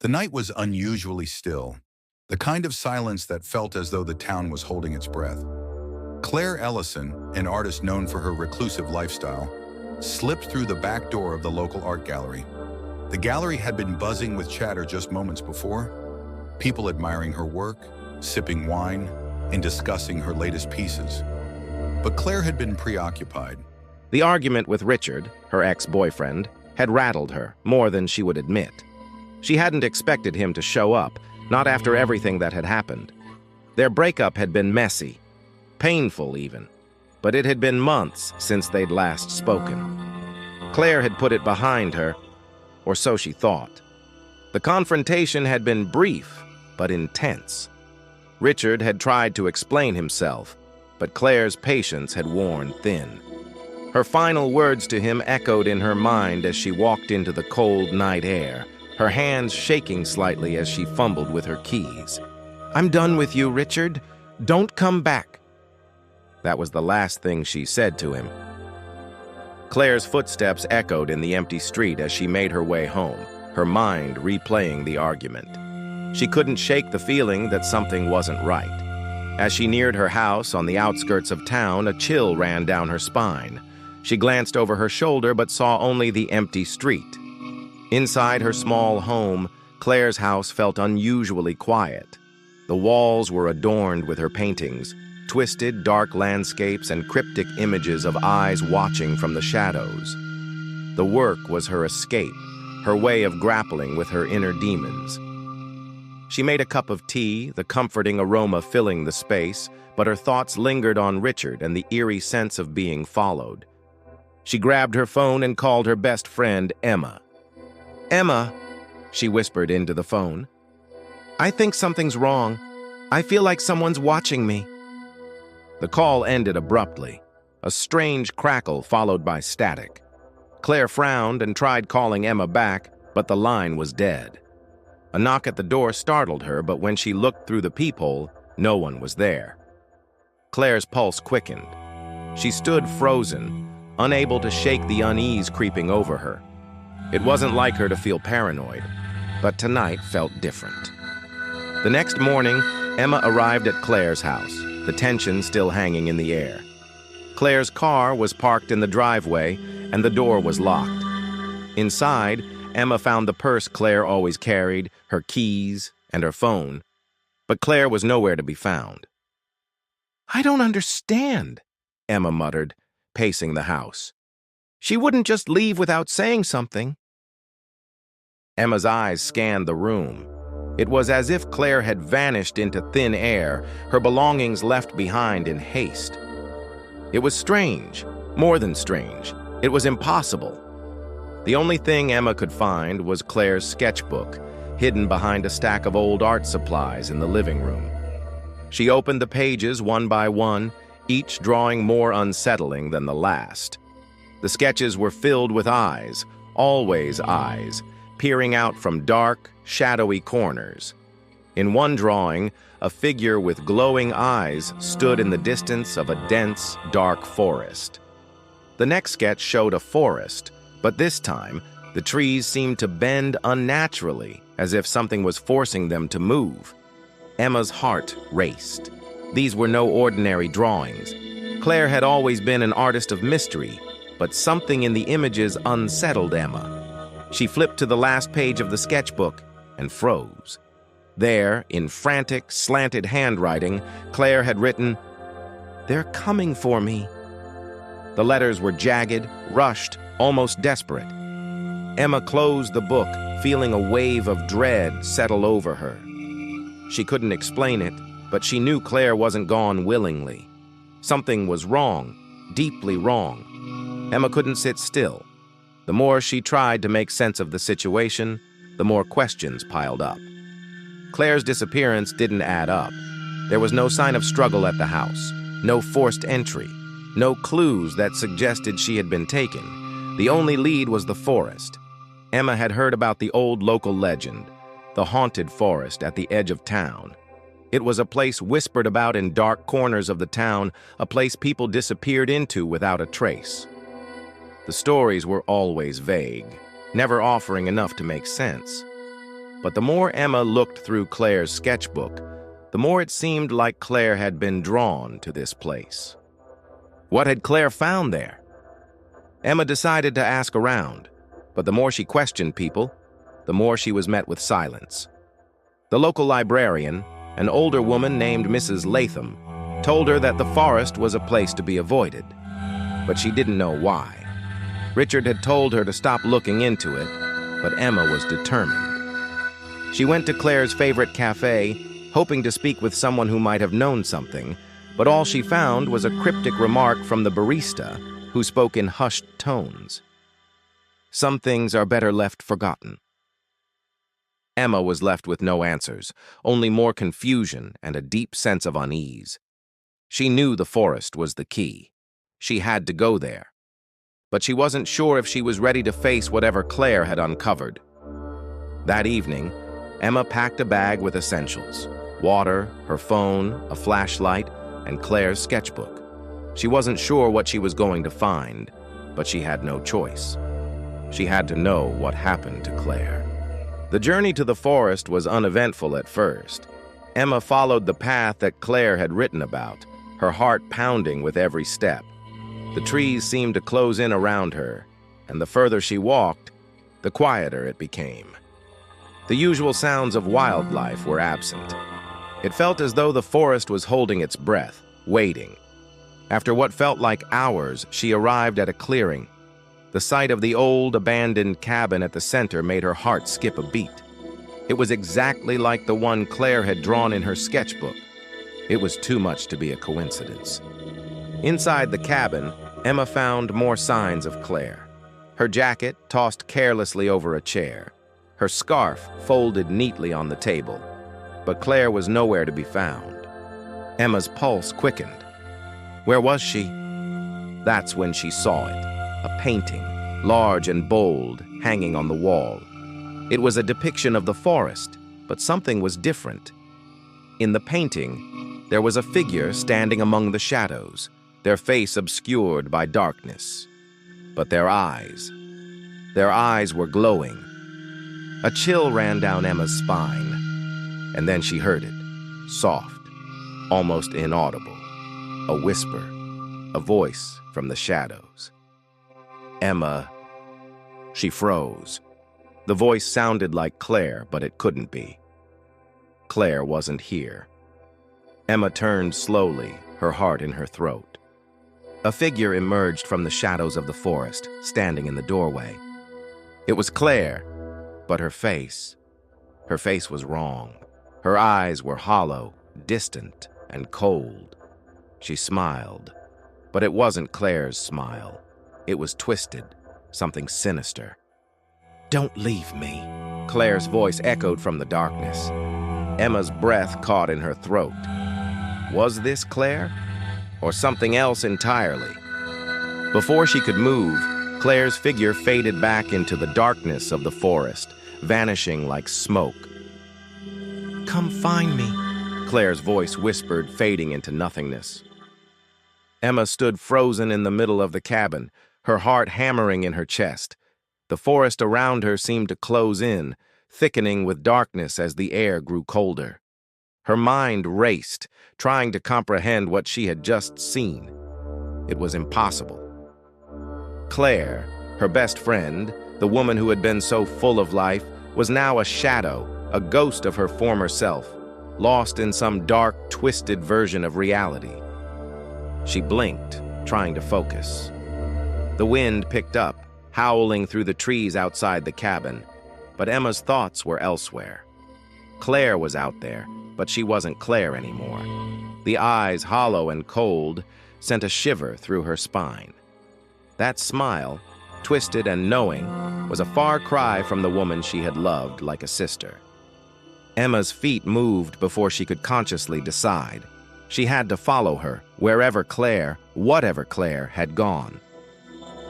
The night was unusually still, the kind of silence that felt as though the town was holding its breath. Claire Ellison, an artist known for her reclusive lifestyle, slipped through the back door of the local art gallery. The gallery had been buzzing with chatter just moments before, people admiring her work, sipping wine, and discussing her latest pieces. But Claire had been preoccupied. The argument with Richard, her ex-boyfriend, had rattled her more than she would admit. She hadn't expected him to show up, not after everything that had happened. Their breakup had been messy, painful even, but it had been months since they'd last spoken. Claire had put it behind her, or so she thought. The confrontation had been brief, but intense. Richard had tried to explain himself, but Claire's patience had worn thin. Her final words to him echoed in her mind as she walked into the cold night air, her hands shaking slightly as she fumbled with her keys. "I'm done with you, Richard. Don't come back." That was the last thing she said to him. Claire's footsteps echoed in the empty street as she made her way home, her mind replaying the argument. She couldn't shake the feeling that something wasn't right. As she neared her house on the outskirts of town, a chill ran down her spine. She glanced over her shoulder but saw only the empty street. Inside her small home, Claire's house felt unusually quiet. The walls were adorned with her paintings, twisted, dark landscapes and cryptic images of eyes watching from the shadows. The work was her escape, her way of grappling with her inner demons. She made a cup of tea, the comforting aroma filling the space, but her thoughts lingered on Richard and the eerie sense of being followed. She grabbed her phone and called her best friend, Emma. "Emma," she whispered into the phone, "I think something's wrong. I feel like someone's watching me." The call ended abruptly, a strange crackle followed by static. Claire frowned and tried calling Emma back, but the line was dead. A knock at the door startled her, but when she looked through the peephole, no one was there. Claire's pulse quickened. She stood frozen, unable to shake the unease creeping over her. It wasn't like her to feel paranoid, but tonight felt different. The next morning, Emma arrived at Claire's house, the tension still hanging in the air. Claire's car was parked in the driveway, and the door was locked. Inside, Emma found the purse Claire always carried, her keys, and her phone. But Claire was nowhere to be found. "I don't understand," Emma muttered, pacing the house. "She wouldn't just leave without saying something." Emma's eyes scanned the room. It was as if Claire had vanished into thin air, her belongings left behind in haste. It was strange, more than strange. It was impossible. The only thing Emma could find was Claire's sketchbook, hidden behind a stack of old art supplies in the living room. She opened the pages one by one, each drawing more unsettling than the last. The sketches were filled with eyes, always eyes, peering out from dark, shadowy corners. In one drawing, a figure with glowing eyes stood in the distance of a dense, dark forest. The next sketch showed a forest, but this time, the trees seemed to bend unnaturally, as if something was forcing them to move. Emma's heart raced. These were no ordinary drawings. Claire had always been an artist of mystery, but something in the images unsettled Emma. She flipped to the last page of the sketchbook and froze. There, in frantic, slanted handwriting, Claire had written, "They're coming for me." The letters were jagged, rushed, almost desperate. Emma closed the book, feeling a wave of dread settle over her. She couldn't explain it, but she knew Claire wasn't gone willingly. Something was wrong, deeply wrong. Emma couldn't sit still. The more she tried to make sense of the situation, the more questions piled up. Claire's disappearance didn't add up. There was no sign of struggle at the house, no forced entry, no clues that suggested she had been taken. The only lead was the forest. Emma had heard about the old local legend, the haunted forest at the edge of town. It was a place whispered about in dark corners of the town, a place people disappeared into without a trace. The stories were always vague, never offering enough to make sense. But the more Emma looked through Claire's sketchbook, the more it seemed like Claire had been drawn to this place. What had Claire found there? Emma decided to ask around, but the more she questioned people, the more she was met with silence. The local librarian, an older woman named Mrs. Latham, told her that the forest was a place to be avoided, but she didn't know why. Richard had told her to stop looking into it, but Emma was determined. She went to Claire's favorite cafe, hoping to speak with someone who might have known something, but all she found was a cryptic remark from the barista, who spoke in hushed tones. Some things are better left forgotten. Emma was left with no answers, only more confusion and a deep sense of unease. She knew the forest was the key. She had to go there. But she wasn't sure if she was ready to face whatever Claire had uncovered. That evening, Emma packed a bag with essentials: water, her phone, a flashlight, and Claire's sketchbook. She wasn't sure what she was going to find, but she had no choice. She had to know what happened to Claire. The journey to the forest was uneventful at first. Emma followed the path that Claire had written about, her heart pounding with every step. The trees seemed to close in around her, and the further she walked, the quieter it became. The usual sounds of wildlife were absent. It felt as though the forest was holding its breath, waiting. After what felt like hours, she arrived at a clearing. The sight of the old, abandoned cabin at the center made her heart skip a beat. It was exactly like the one Claire had drawn in her sketchbook. It was too much to be a coincidence. Inside the cabin, Emma found more signs of Claire. Her jacket tossed carelessly over a chair, her scarf folded neatly on the table. But Claire was nowhere to be found. Emma's pulse quickened. Where was she? That's when she saw it. A painting, large and bold, hanging on the wall. It was a depiction of the forest, but something was different. In the painting, there was a figure standing among the shadows, their face obscured by darkness. But their eyes were glowing. A chill ran down Emma's spine, and then she heard it, soft, almost inaudible, a whisper, a voice from the shadows. Emma. She froze. The voice sounded like Claire, but it couldn't be. Claire wasn't here. Emma turned slowly, her heart in her throat. A figure emerged from the shadows of the forest, standing in the doorway. It was Claire, but her face was wrong. Her eyes were hollow, distant, and cold. She smiled, but it wasn't Claire's smile. It was twisted, something sinister. "Don't leave me," Claire's voice echoed from the darkness. Emma's breath caught in her throat. Was this Claire? Or something else entirely? Before she could move, Claire's figure faded back into the darkness of the forest, vanishing like smoke. "Come find me," Claire's voice whispered, fading into nothingness. Emma stood frozen in the middle of the cabin, her heart hammering in her chest. The forest around her seemed to close in, thickening with darkness as the air grew colder. Her mind raced, trying to comprehend what she had just seen. It was impossible. Claire, her best friend, the woman who had been so full of life, was now a shadow, a ghost of her former self, lost in some dark, twisted version of reality. She blinked, trying to focus. The wind picked up, howling through the trees outside the cabin, but Emma's thoughts were elsewhere. Claire was out there, but she wasn't Claire anymore. The eyes, hollow and cold, sent a shiver through her spine. That smile, twisted and knowing, was a far cry from the woman she had loved like a sister. Emma's feet moved before she could consciously decide. She had to follow her, wherever Claire, whatever Claire, had gone.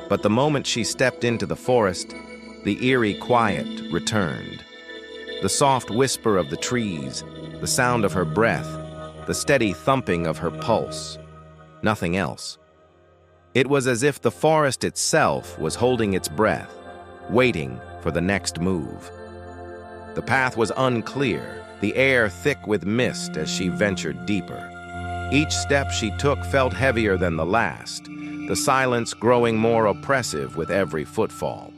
But the moment she stepped into the forest, the eerie quiet returned. The soft whisper of the trees, the sound of her breath, the steady thumping of her pulse. Nothing else. It was as if the forest itself was holding its breath, waiting for the next move. The path was unclear, the air thick with mist as she ventured deeper. Each step she took felt heavier than the last, the silence growing more oppressive with every footfall.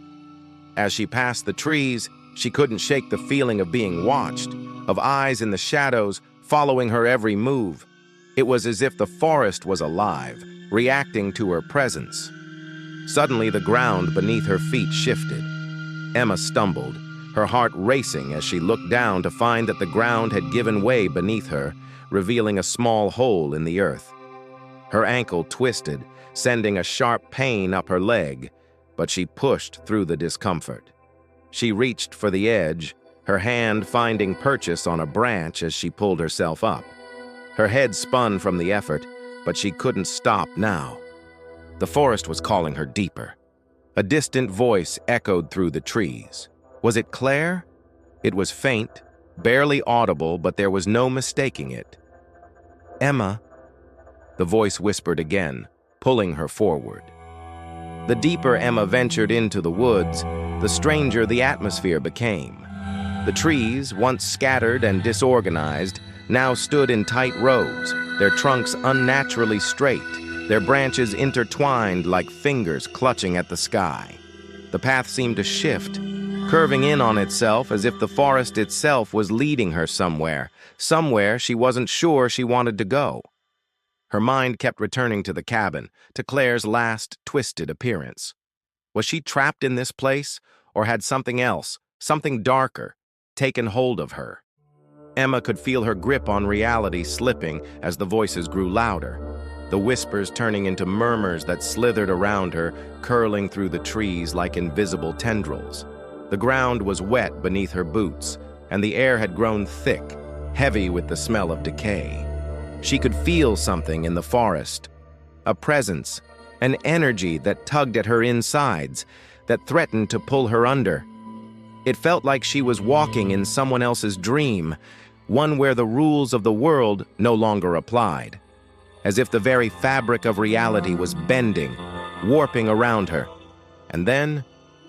As she passed the trees, she couldn't shake the feeling of being watched, of eyes in the shadows following her every move. It was as if the forest was alive, reacting to her presence. Suddenly, the ground beneath her feet shifted. Emma stumbled, her heart racing as she looked down to find that the ground had given way beneath her, revealing a small hole in the earth. Her ankle twisted, sending a sharp pain up her leg, but she pushed through the discomfort. She reached for the edge, her hand finding purchase on a branch as she pulled herself up. Her head spun from the effort, but she couldn't stop now. The forest was calling her deeper. A distant voice echoed through the trees. Was it Claire? It was faint, barely audible, but there was no mistaking it. "Emma," the voice whispered again, pulling her forward. The deeper Emma ventured into the woods, the stranger the atmosphere became. The trees, once scattered and disorganized, now stood in tight rows, their trunks unnaturally straight, their branches intertwined like fingers clutching at the sky. The path seemed to shift, curving in on itself as if the forest itself was leading her somewhere she wasn't sure she wanted to go. Her mind kept returning to the cabin, to Claire's last twisted appearance. Was she trapped in this place, or had something else, something darker, taken hold of her? Emma could feel her grip on reality slipping as the voices grew louder, the whispers turning into murmurs that slithered around her, curling through the trees like invisible tendrils. The ground was wet beneath her boots, and the air had grown thick, heavy with the smell of decay. She could feel something in the forest, a presence, an energy that tugged at her insides, that threatened to pull her under. It felt like she was walking in someone else's dream, one where the rules of the world no longer applied, as if the very fabric of reality was bending, warping around her. And then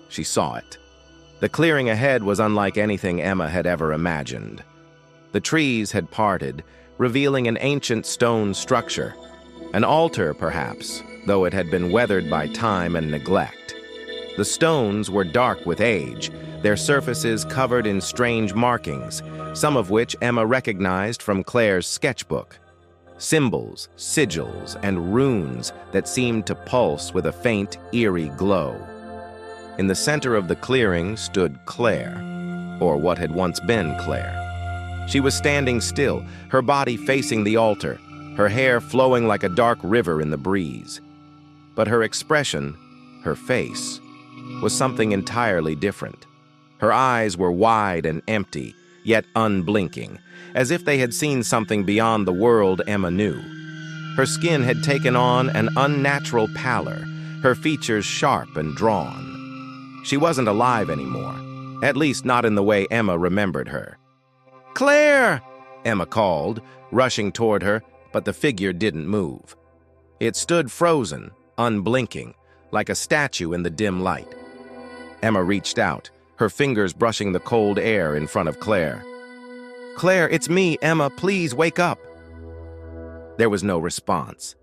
she saw it. The clearing ahead was unlike anything Emma had ever imagined. The trees had parted, revealing an ancient stone structure, an altar perhaps, though it had been weathered by time and neglect. The stones were dark with age, their surfaces covered in strange markings, some of which Emma recognized from Claire's sketchbook. Symbols, sigils, and runes that seemed to pulse with a faint, eerie glow. In the center of the clearing stood Claire, or what had once been Claire. She was standing still, her body facing the altar, her hair flowing like a dark river in the breeze. But her expression, her face, was something entirely different. Her eyes were wide and empty, yet unblinking, as if they had seen something beyond the world Emma knew. Her skin had taken on an unnatural pallor, her features sharp and drawn. She wasn't alive anymore, at least not in the way Emma remembered her. "Claire!" Emma called, rushing toward her, but the figure didn't move. It stood frozen, unblinking, like a statue in the dim light. Emma reached out, her fingers brushing the cold air in front of Claire. "Claire, it's me, Emma, please wake up." There was no response.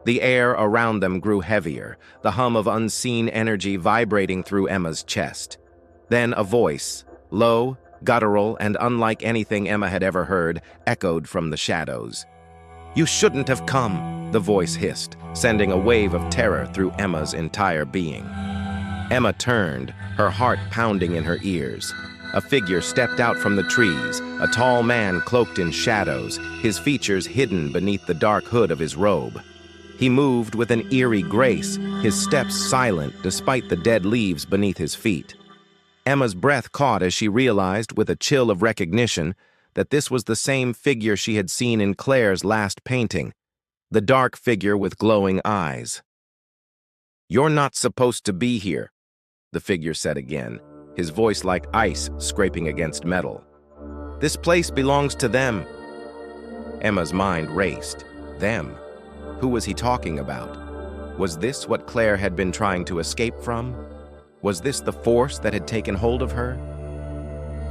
The air around them grew heavier, the hum of unseen energy vibrating through Emma's chest. Then a voice, low, guttural, and unlike anything Emma had ever heard, echoed from the shadows. "You shouldn't have come," the voice hissed, sending a wave of terror through Emma's entire being. Emma turned, her heart pounding in her ears. A figure stepped out from the trees, a tall man cloaked in shadows, his features hidden beneath the dark hood of his robe. He moved with an eerie grace, his steps silent despite the dead leaves beneath his feet. Emma's breath caught as she realized, with a chill of recognition, that this was the same figure she had seen in Claire's last painting, the dark figure with glowing eyes. "You're not supposed to be here," the figure said again, his voice like ice scraping against metal. "This place belongs to them." Emma's mind raced. Them? Who was he talking about? Was this what Claire had been trying to escape from? Was this the force that had taken hold of her?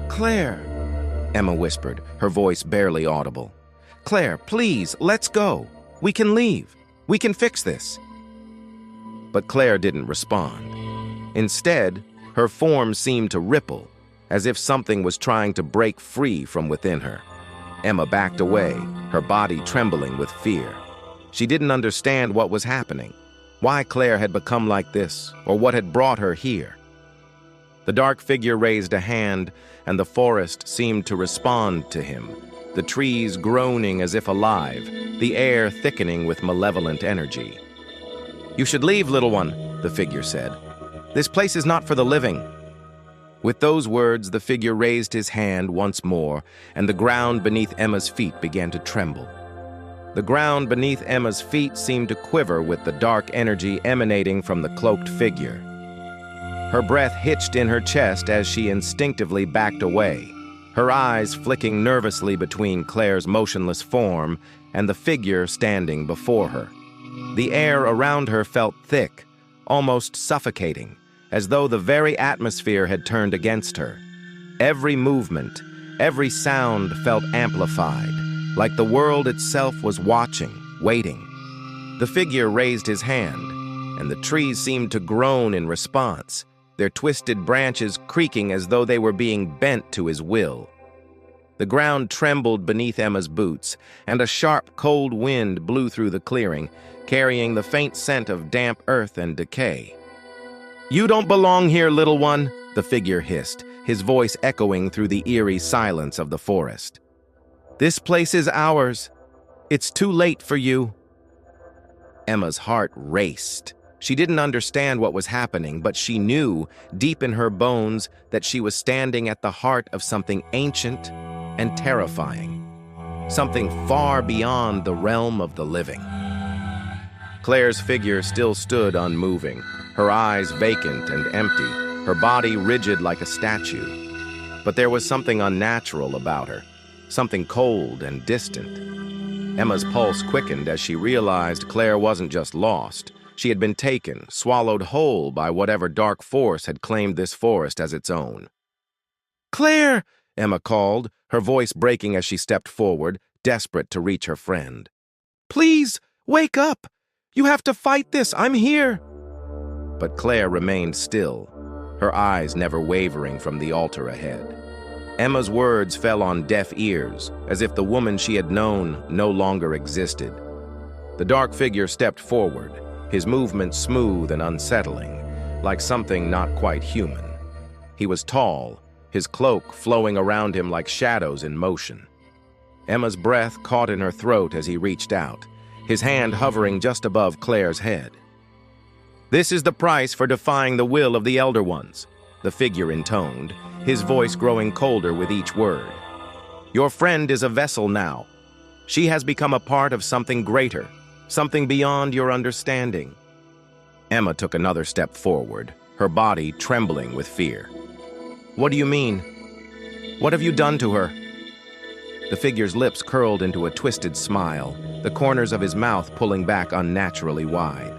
"Claire," Emma whispered, her voice barely audible. "Claire, please, let's go. We can leave. We can fix this." But Claire didn't respond. Instead, her form seemed to ripple, as if something was trying to break free from within her. Emma backed away, her body trembling with fear. She didn't understand what was happening, why Claire had become like this, or what had brought her here. The dark figure raised a hand, and the forest seemed to respond to him, the trees groaning as if alive, the air thickening with malevolent energy. "You should leave, little one," the figure said. "This place is not for the living." With those words, the figure raised his hand once more, and the ground beneath Emma's feet began to tremble. The ground beneath Emma's feet seemed to quiver with the dark energy emanating from the cloaked figure. Her breath hitched in her chest as she instinctively backed away, her eyes flicking nervously between Claire's motionless form and the figure standing before her. The air around her felt thick, almost suffocating, as though the very atmosphere had turned against her. Every movement, every sound felt amplified, like the world itself was watching, waiting. The figure raised his hand, and the trees seemed to groan in response, their twisted branches creaking as though they were being bent to his will. The ground trembled beneath Emma's boots, and a sharp, cold wind blew through the clearing, carrying the faint scent of damp earth and decay. "You don't belong here, little one," the figure hissed, his voice echoing through the eerie silence of the forest. "This place is ours. It's too late for you." Emma's heart raced. She didn't understand what was happening, but she knew, deep in her bones, that she was standing at the heart of something ancient and terrifying, something far beyond the realm of the living. Claire's figure still stood unmoving, her eyes vacant and empty, her body rigid like a statue. But there was something unnatural about her, something cold and distant. Emma's pulse quickened as she realized Claire wasn't just lost. She had been taken, swallowed whole by whatever dark force had claimed this forest as its own. "Claire!" Emma called, her voice breaking as she stepped forward, desperate to reach her friend. "Please, wake up! You have to fight this! I'm here!" But Claire remained still, her eyes never wavering from the altar ahead. Emma's words fell on deaf ears, as if the woman she had known no longer existed. The dark figure stepped forward, his movements smooth and unsettling, like something not quite human. He was tall, his cloak flowing around him like shadows in motion. Emma's breath caught in her throat as he reached out, his hand hovering just above Claire's head. "This is the price for defying the will of the Elder Ones," the figure intoned, his voice growing colder with each word. "Your friend is a vessel now. She has become a part of something greater, something beyond your understanding." Emma took another step forward, her body trembling with fear. "What do you mean? What have you done to her?" The figure's lips curled into a twisted smile, the corners of his mouth pulling back unnaturally wide.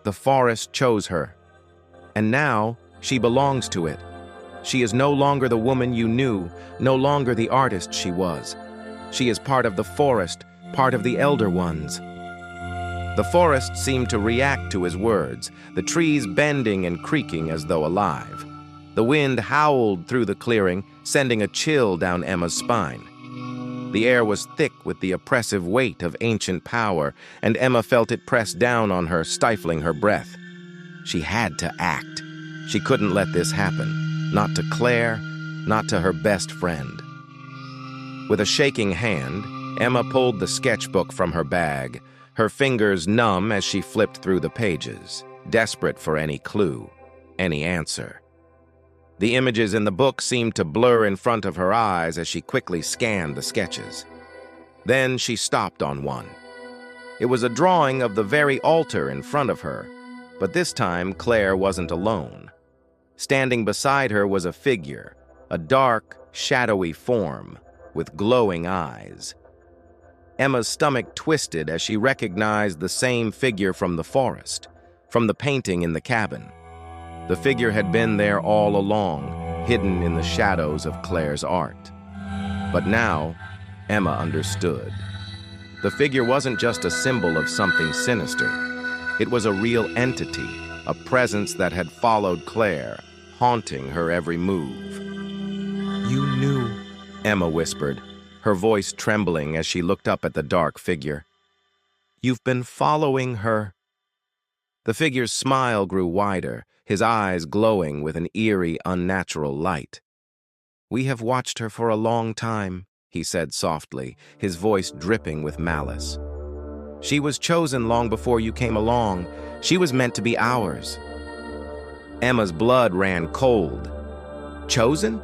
"The forest chose her, and now she belongs to it. She is no longer the woman you knew, no longer the artist she was. She is part of the forest, part of the Elder Ones." The forest seemed to react to his words, the trees bending and creaking as though alive. The wind howled through the clearing, sending a chill down Emma's spine. The air was thick with the oppressive weight of ancient power, and Emma felt it press down on her, stifling her breath. She had to act. She couldn't let this happen. Not to Claire, not to her best friend. With a shaking hand, Emma pulled the sketchbook from her bag, her fingers numb as she flipped through the pages, desperate for any clue, any answer. The images in the book seemed to blur in front of her eyes as she quickly scanned the sketches. Then she stopped on one. It was a drawing of the very altar in front of her, but this time Claire wasn't alone. Standing beside her was a figure, a dark, shadowy form with glowing eyes. Emma's stomach twisted as she recognized the same figure from the forest, from the painting in the cabin. The figure had been there all along, hidden in the shadows of Claire's art. But now, Emma understood. The figure wasn't just a symbol of something sinister. It was a real entity, a presence that had followed Claire, haunting her every move. "You knew," Emma whispered, her voice trembling as she looked up at the dark figure. "You've been following her." The figure's smile grew wider, his eyes glowing with an eerie, unnatural light. "We have watched her for a long time," he said softly, his voice dripping with malice. "She was chosen long before you came along. She was meant to be ours." Emma's blood ran cold. Chosen?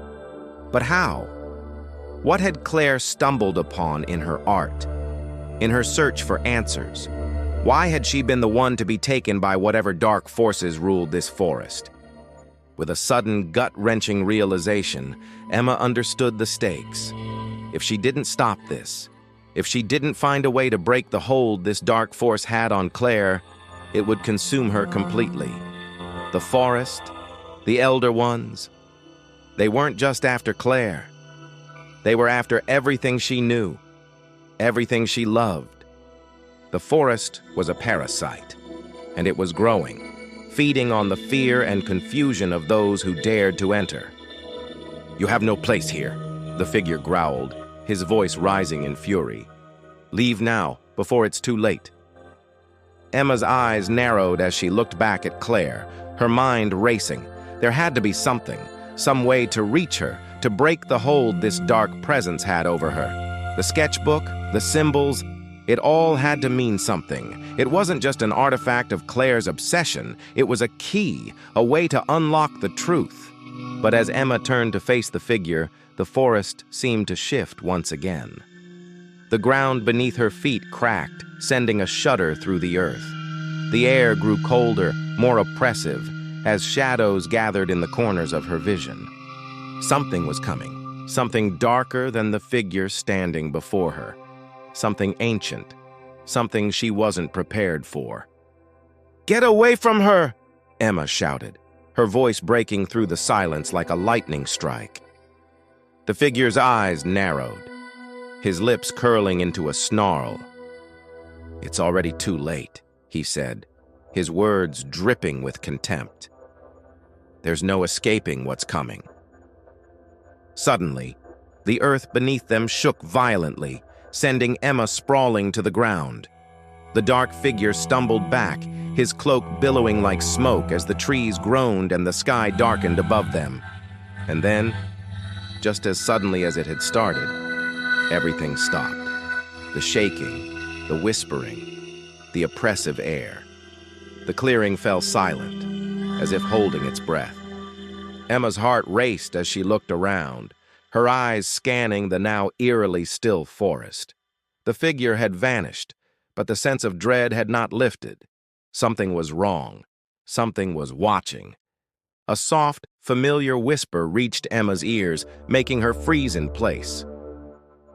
But how? What had Claire stumbled upon in her art? In her search for answers? Why had she been the one to be taken by whatever dark forces ruled this forest? With a sudden, gut-wrenching realization, Emma understood the stakes. If she didn't stop this, if she didn't find a way to break the hold this dark force had on Claire, it would consume her completely. The forest, the Elder Ones, they weren't just after Claire. They were after everything she knew, everything she loved. The forest was a parasite, and it was growing, feeding on the fear and confusion of those who dared to enter. "You have no place here," the figure growled, his voice rising in fury. "Leave now, before it's too late." Emma's eyes narrowed as she looked back at Claire, her mind racing. There had to be something, some way to reach her, to break the hold this dark presence had over her. The sketchbook, the symbols, it all had to mean something. It wasn't just an artifact of Claire's obsession, it was a key, a way to unlock the truth. But as Emma turned to face the figure, the forest seemed to shift once again. The ground beneath her feet cracked, sending a shudder through the earth. The air grew colder, more oppressive, as shadows gathered in the corners of her vision. Something was coming, something darker than the figure standing before her. Something ancient, something she wasn't prepared for. "Get away from her!" Emma shouted, her voice breaking through the silence like a lightning strike. The figure's eyes narrowed, his lips curling into a snarl. "It's already too late," he said, his words dripping with contempt. "There's no escaping what's coming." Suddenly, the earth beneath them shook violently, sending Emma sprawling to the ground. The dark figure stumbled back, his cloak billowing like smoke as the trees groaned and the sky darkened above them. And then, just as suddenly as it had started, everything stopped. The shaking, the whispering, the oppressive air. The clearing fell silent, as if holding its breath. Emma's heart raced as she looked around, her eyes scanning the now eerily still forest. The figure had vanished, but the sense of dread had not lifted. Something was wrong. Something was watching. A soft, familiar whisper reached Emma's ears, making her freeze in place.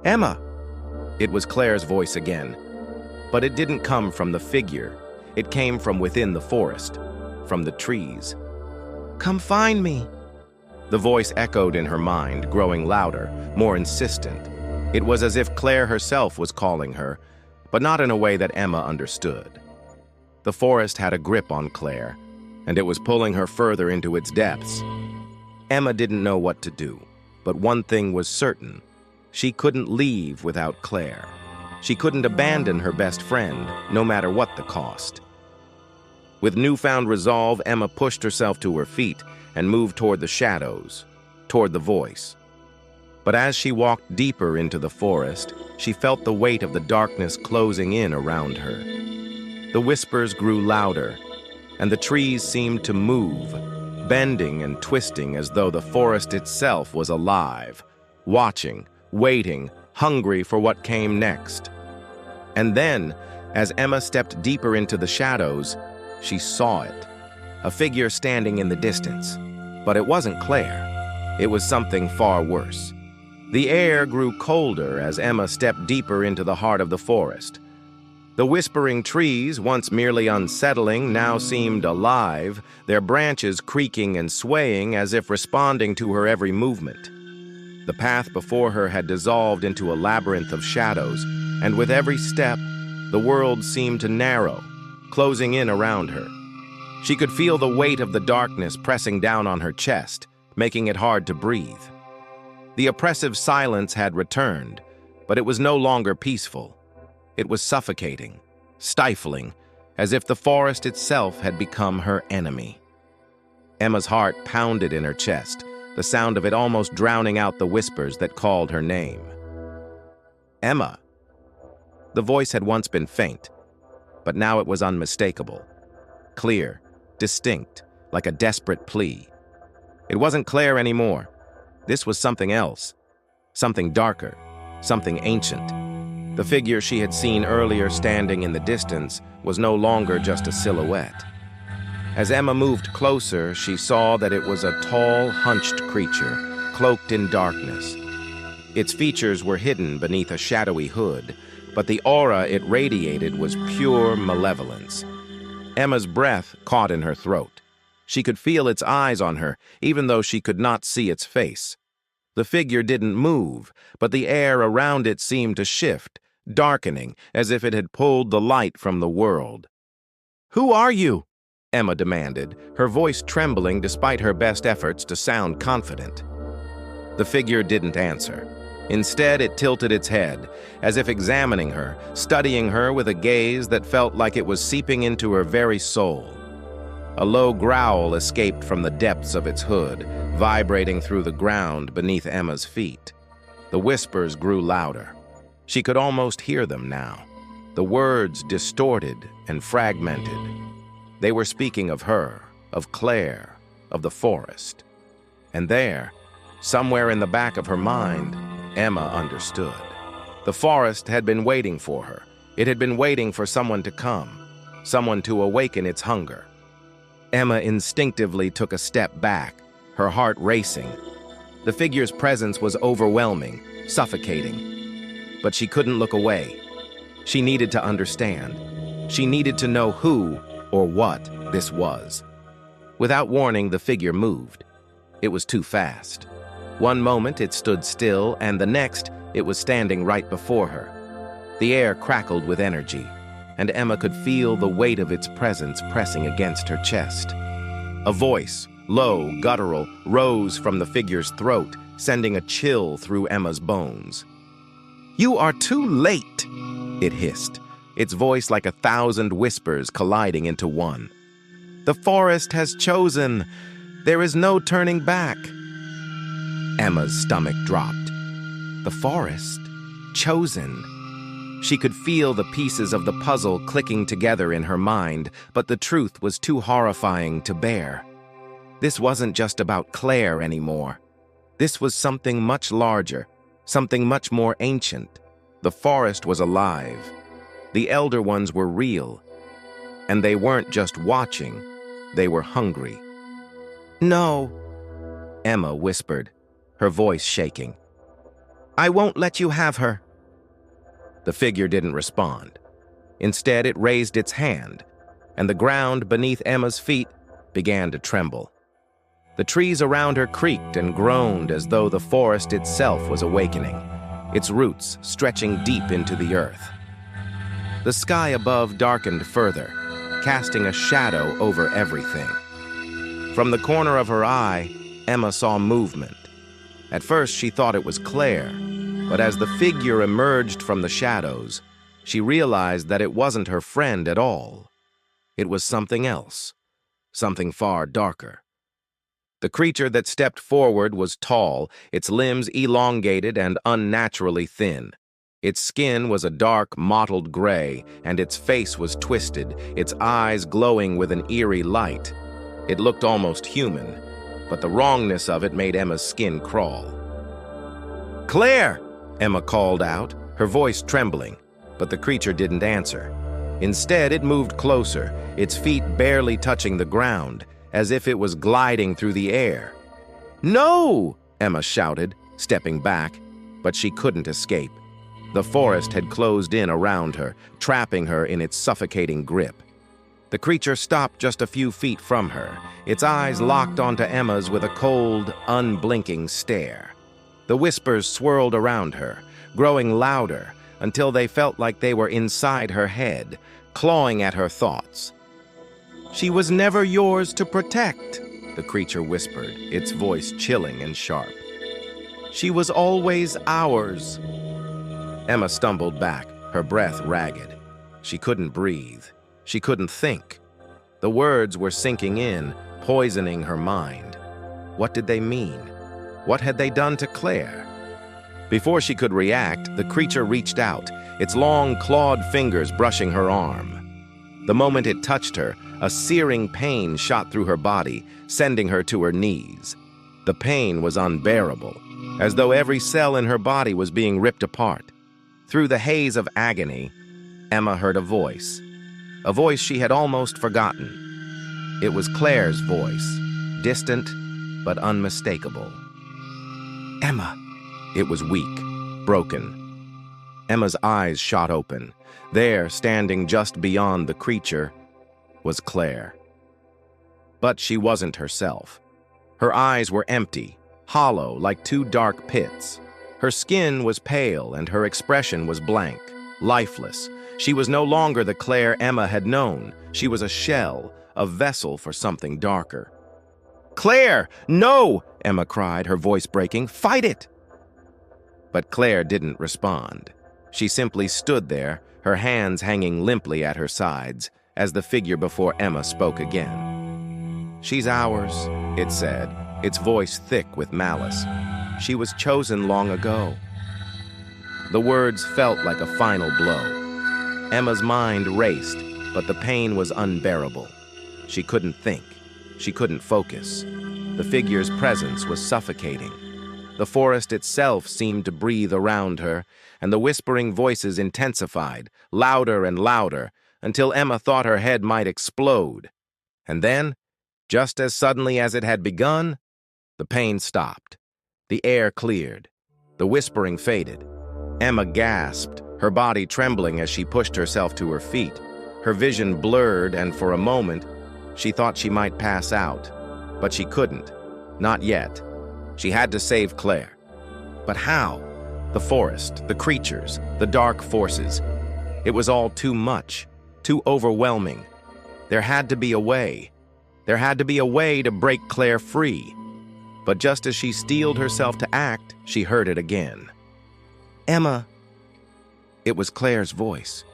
"Emma!" It was Claire's voice again. But it didn't come from the figure. It came from within the forest, from the trees. "Come find me!" The voice echoed in her mind, growing louder, more insistent. It was as if Claire herself was calling her, but not in a way that Emma understood. The forest had a grip on Claire, and it was pulling her further into its depths. Emma didn't know what to do, but one thing was certain. She couldn't leave without Claire. She couldn't abandon her best friend, no matter what the cost. With newfound resolve, Emma pushed herself to her feet and moved toward the shadows, toward the voice. But as she walked deeper into the forest, she felt the weight of the darkness closing in around her. The whispers grew louder, and the trees seemed to move, bending and twisting as though the forest itself was alive, watching, waiting, hungry for what came next. And then, as Emma stepped deeper into the shadows, she saw it. A figure standing in the distance. But it wasn't Claire. It was something far worse. The air grew colder as Emma stepped deeper into the heart of the forest. The whispering trees, once merely unsettling, now seemed alive, their branches creaking and swaying as if responding to her every movement. The path before her had dissolved into a labyrinth of shadows, and with every step, the world seemed to narrow, closing in around her. She could feel the weight of the darkness pressing down on her chest, making it hard to breathe. The oppressive silence had returned, but it was no longer peaceful. It was suffocating, stifling, as if the forest itself had become her enemy. Emma's heart pounded in her chest, the sound of it almost drowning out the whispers that called her name. Emma. The voice had once been faint, but now it was unmistakable. Clear, distinct, like a desperate plea. It wasn't Claire anymore. This was something else, something darker, something ancient. The figure she had seen earlier standing in the distance was no longer just a silhouette. As Emma moved closer, she saw that it was a tall, hunched creature, cloaked in darkness. Its features were hidden beneath a shadowy hood, but the aura it radiated was pure malevolence. Emma's breath caught in her throat. She could feel its eyes on her, even though she could not see its face. The figure didn't move, but the air around it seemed to shift, darkening, as if it had pulled the light from the world. "Who are you?" Emma demanded, her voice trembling despite her best efforts to sound confident. The figure didn't answer. Instead, it tilted its head, as if examining her, studying her with a gaze that felt like it was seeping into her very soul. A low growl escaped from the depths of its hood, vibrating through the ground beneath Emma's feet. The whispers grew louder. She could almost hear them now, the words distorted and fragmented. They were speaking of her, of Claire, of the forest. And there, somewhere in the back of her mind, Emma understood. The forest had been waiting for her. It had been waiting for someone to come, someone to awaken its hunger. Emma instinctively took a step back, her heart racing. The figure's presence was overwhelming, suffocating. But she couldn't look away. She needed to understand. She needed to know who or what this was. Without warning, the figure moved. It was too fast. One moment it stood still, and the next it was standing right before her. The air crackled with energy, and Emma could feel the weight of its presence pressing against her chest. A voice, low, guttural, rose from the figure's throat, sending a chill through Emma's bones. "You are too late," it hissed, its voice like 1,000 whispers colliding into one. "The forest has chosen. There is no turning back." Emma's stomach dropped. The forest? Chosen? She could feel the pieces of the puzzle clicking together in her mind, but the truth was too horrifying to bear. This wasn't just about Claire anymore. This was something much larger, something much more ancient. The forest was alive. The Elder Ones were real. And they weren't just watching, they were hungry. "No," Emma whispered, her voice shaking. "I won't let you have her." The figure didn't respond. Instead, it raised its hand, and the ground beneath Emma's feet began to tremble. The trees around her creaked and groaned as though the forest itself was awakening, its roots stretching deep into the earth. The sky above darkened further, casting a shadow over everything. From the corner of her eye, Emma saw movement. At first, she thought it was Claire, but as the figure emerged from the shadows, she realized that it wasn't her friend at all. It was something else, something far darker. The creature that stepped forward was tall, its limbs elongated and unnaturally thin. Its skin was a dark, mottled gray, and its face was twisted, its eyes glowing with an eerie light. It looked almost human, but the wrongness of it made Emma's skin crawl. "Claire!" Emma called out, her voice trembling, but the creature didn't answer. Instead, it moved closer, its feet barely touching the ground, as if it was gliding through the air. "No!" Emma shouted, stepping back, but she couldn't escape. The forest had closed in around her, trapping her in its suffocating grip. The creature stopped just a few feet from her, its eyes locked onto Emma's with a cold, unblinking stare. The whispers swirled around her, growing louder until they felt like they were inside her head, clawing at her thoughts. "She was never yours to protect," the creature whispered, its voice chilling and sharp. "She was always ours." Emma stumbled back, her breath ragged. She couldn't breathe. She couldn't think. The words were sinking in, poisoning her mind. What did they mean? What had they done to Claire? Before she could react, the creature reached out, its long, clawed fingers brushing her arm. The moment it touched her, a searing pain shot through her body, sending her to her knees. The pain was unbearable, as though every cell in her body was being ripped apart. Through the haze of agony, Emma heard a voice she had almost forgotten. It was Claire's voice, distant but unmistakable. "Emma!" It was weak, broken. Emma's eyes shot open. There, standing just beyond the creature, was Claire. But she wasn't herself. Her eyes were empty, hollow like two dark pits. Her skin was pale and her expression was blank, lifeless. She was no longer the Claire Emma had known. She was a shell, a vessel for something darker. "Claire, no!" Emma cried, her voice breaking. "Fight it!" But Claire didn't respond. She simply stood there, her hands hanging limply at her sides, as the figure before Emma spoke again. "She's ours," it said, its voice thick with malice. "She was chosen long ago." The words felt like a final blow. Emma's mind raced, but the pain was unbearable. She couldn't think. She couldn't focus. The figure's presence was suffocating. The forest itself seemed to breathe around her, and the whispering voices intensified, louder and louder, until Emma thought her head might explode. And then, just as suddenly as it had begun, the pain stopped. The air cleared. The whispering faded. Emma gasped, her body trembling as she pushed herself to her feet. Her vision blurred, and for a moment, she thought she might pass out. But she couldn't. Not yet. She had to save Claire. But how? The forest, the creatures, the dark forces. It was all too much, too overwhelming. There had to be a way. There had to be a way to break Claire free. But just as she steeled herself to act, she heard it again. "Emma!" It was Claire's voice.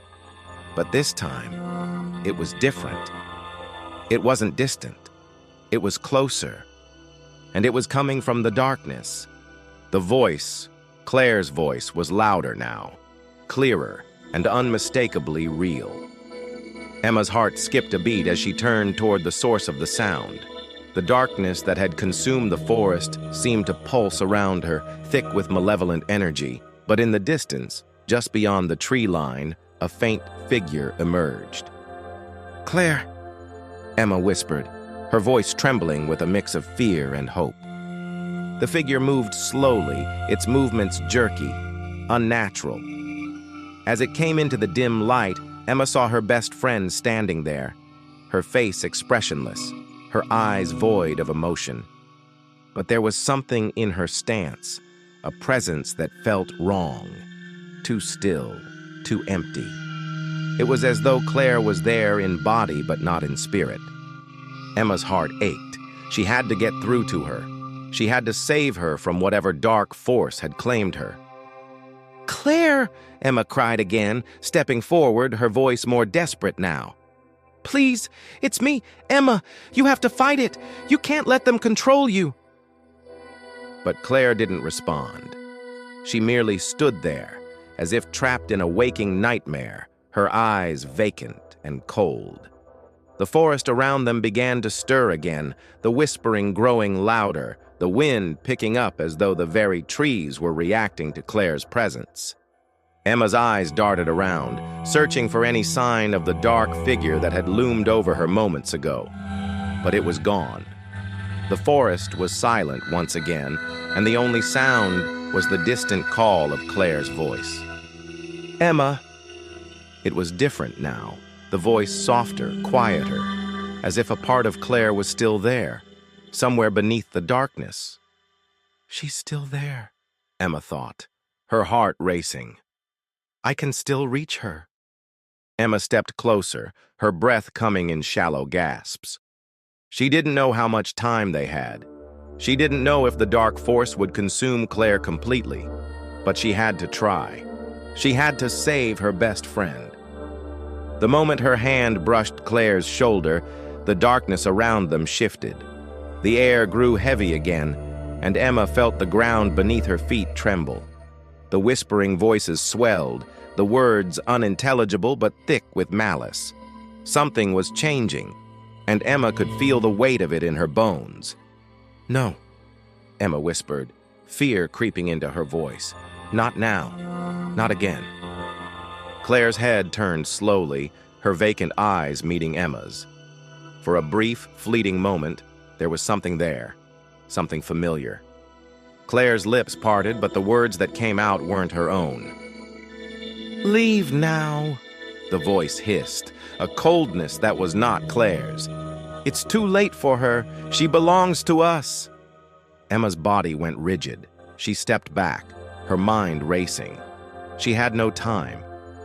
But this time, it was different. It wasn't distant. It was closer. And it was coming from the darkness. The voice, Claire's voice, was louder now, clearer, and unmistakably real. Emma's heart skipped a beat as she turned toward the source of the sound. The darkness that had consumed the forest seemed to pulse around her, thick with malevolent energy. But in the distance, just beyond the tree line, a faint figure emerged. "Claire," Emma whispered, her voice trembling with a mix of fear and hope. The figure moved slowly, its movements jerky, unnatural. As it came into the dim light, Emma saw her best friend standing there, her face expressionless, her eyes void of emotion. But there was something in her stance, a presence that felt wrong, too still, too empty. It was as though Claire was there in body but not in spirit. Emma's heart ached. She had to get through to her. She had to save her from whatever dark force had claimed her. "Claire!" Emma cried again, stepping forward, her voice more desperate now. "Please, it's me, Emma. You have to fight it. You can't let them control you." But Claire didn't respond. She merely stood there, as if trapped in a waking nightmare, her eyes vacant and cold. The forest around them began to stir again, the whispering growing louder, the wind picking up as though the very trees were reacting to Claire's presence. Emma's eyes darted around, searching for any sign of the dark figure that had loomed over her moments ago. But it was gone. The forest was silent once again, and the only sound was the distant call of Claire's voice. Emma! It was different now, the voice softer, quieter, as if a part of Claire was still there, somewhere beneath the darkness. She's still there, Emma thought, her heart racing. I can still reach her. Emma stepped closer, her breath coming in shallow gasps. She didn't know how much time they had. She didn't know if the dark force would consume Claire completely, but she had to try. She had to save her best friend. The moment her hand brushed Claire's shoulder, the darkness around them shifted. The air grew heavy again, and Emma felt the ground beneath her feet tremble. The whispering voices swelled, the words unintelligible but thick with malice. Something was changing, and Emma could feel the weight of it in her bones. No, Emma whispered, fear creeping into her voice. Not now. Not again. Claire's head turned slowly, her vacant eyes meeting Emma's. For a brief, fleeting moment, there was something there, something familiar. Claire's lips parted, but the words that came out weren't her own. Leave now, the voice hissed, a coldness that was not Claire's. It's too late for her. She belongs to us. Emma's body went rigid. She stepped back, her mind racing. She had no time.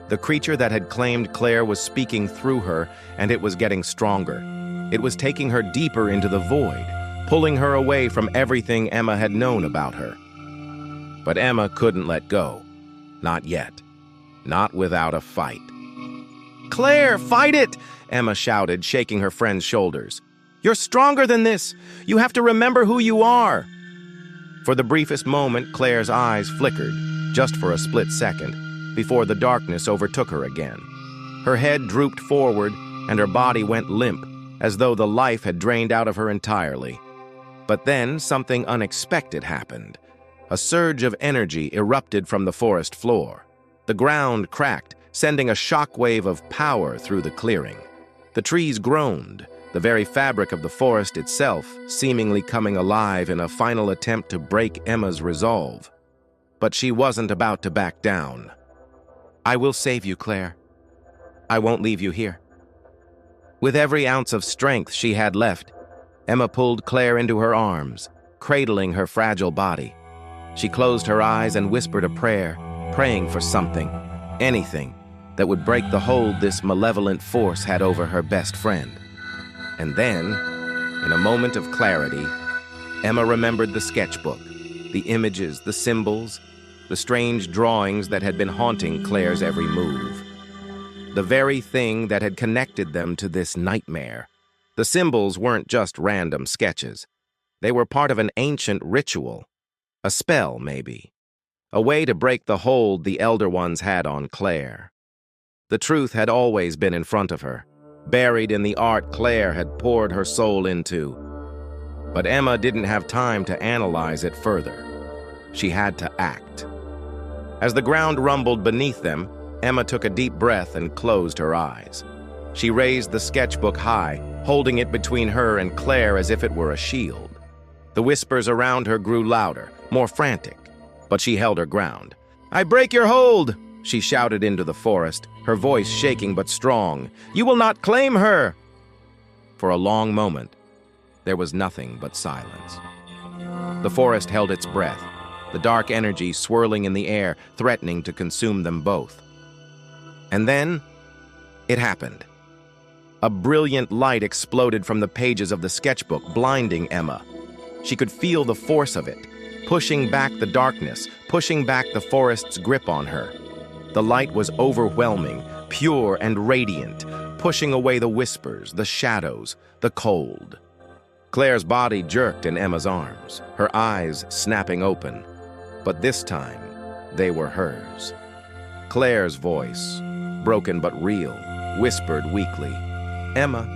The creature that had claimed Claire was speaking through her, and it was getting stronger. It was taking her deeper into the void, pulling her away from everything Emma had known about her. But Emma couldn't let go. Not yet. Not without a fight. Claire, fight it! Emma shouted, shaking her friend's shoulders. You're stronger than this. You have to remember who you are. For the briefest moment, Claire's eyes flickered, just for a split second, before the darkness overtook her again. Her head drooped forward, and her body went limp, as though the life had drained out of her entirely. But then something unexpected happened. A surge of energy erupted from the forest floor. The ground cracked, sending a shockwave of power through the clearing. The trees groaned, the very fabric of the forest itself seemingly coming alive in a final attempt to break Emma's resolve. But she wasn't about to back down. I will save you, Claire. I won't leave you here. With every ounce of strength she had left, Emma pulled Claire into her arms, cradling her fragile body. She closed her eyes and whispered a prayer, praying for something, anything, that would break the hold this malevolent force had over her best friend. And then, in a moment of clarity, Emma remembered the sketchbook, the images, the symbols, the strange drawings that had been haunting Claire's every move. The very thing that had connected them to this nightmare. The symbols weren't just random sketches. They were part of an ancient ritual. A spell, maybe. A way to break the hold the Elder Ones had on Claire. The truth had always been in front of her, buried in the art Claire had poured her soul into. But Emma didn't have time to analyze it further. She had to act. As the ground rumbled beneath them, Emma took a deep breath and closed her eyes. She raised the sketchbook high, holding it between her and Claire as if it were a shield. The whispers around her grew louder, more frantic, but she held her ground. I break your hold, she shouted into the forest, her voice shaking but strong. You will not claim her! For a long moment, there was nothing but silence. The forest held its breath, the dark energy swirling in the air, threatening to consume them both. And then, it happened. A brilliant light exploded from the pages of the sketchbook, blinding Emma. She could feel the force of it, pushing back the darkness, pushing back the forest's grip on her. The light was overwhelming, pure and radiant, pushing away the whispers, the shadows, the cold. Claire's body jerked in Emma's arms, her eyes snapping open. But this time, they were hers. Claire's voice, broken but real, whispered weakly, Emma,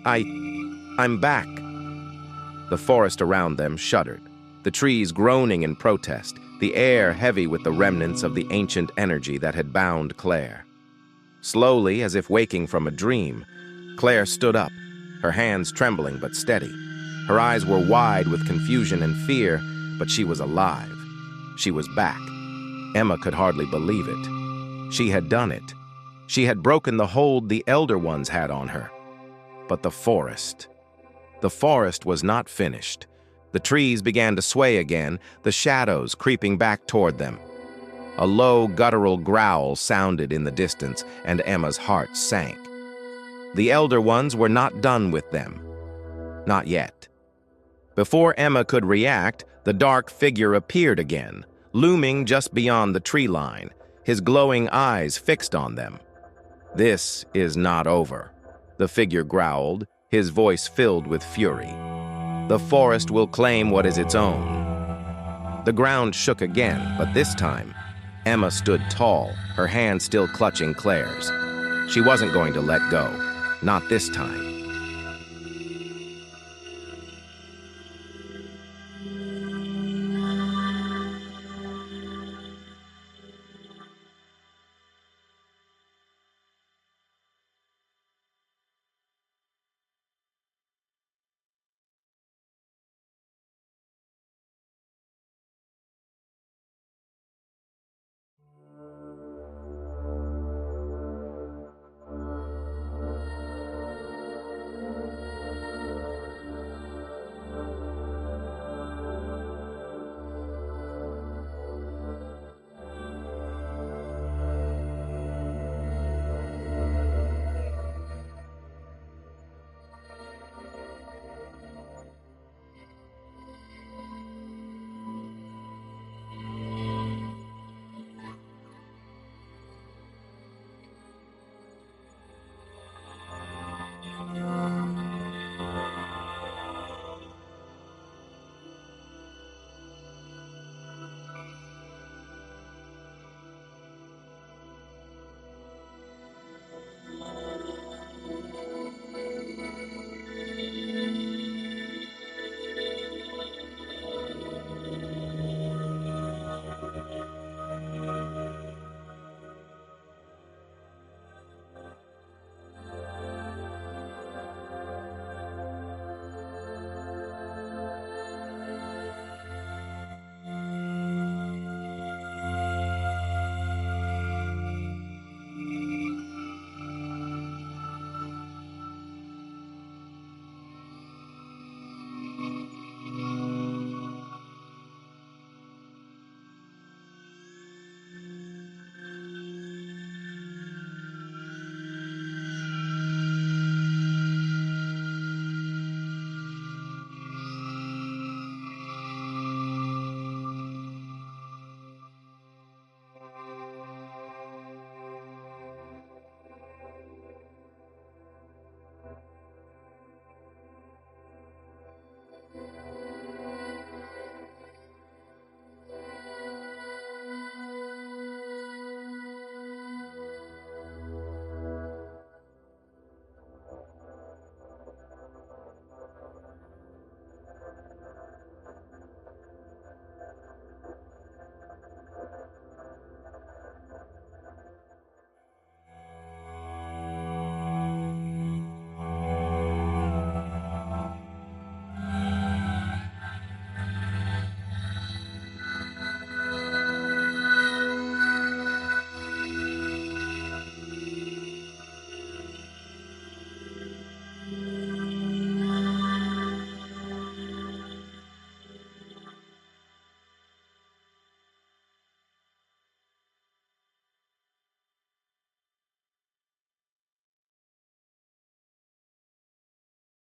I'm back. The forest around them shuddered, the trees groaning in protest, the air heavy with the remnants of the ancient energy that had bound Claire. Slowly, as if waking from a dream, Claire stood up, her hands trembling but steady. Her eyes were wide with confusion and fear, but she was alive. She was back. Emma could hardly believe it. She had done it. She had broken the hold the Elder Ones had on her. But the forest was not finished. The trees began to sway again, the shadows creeping back toward them. A low, guttural growl sounded in the distance, and Emma's heart sank. The Elder Ones were not done with them. Not yet. Before Emma could react, the dark figure appeared again, looming just beyond the tree line, his glowing eyes fixed on them. "This is not over," the figure growled, his voice filled with fury. "The forest will claim what is its own." The ground shook again, but this time, Emma stood tall, her hand still clutching Claire's. She wasn't going to let go, not this time.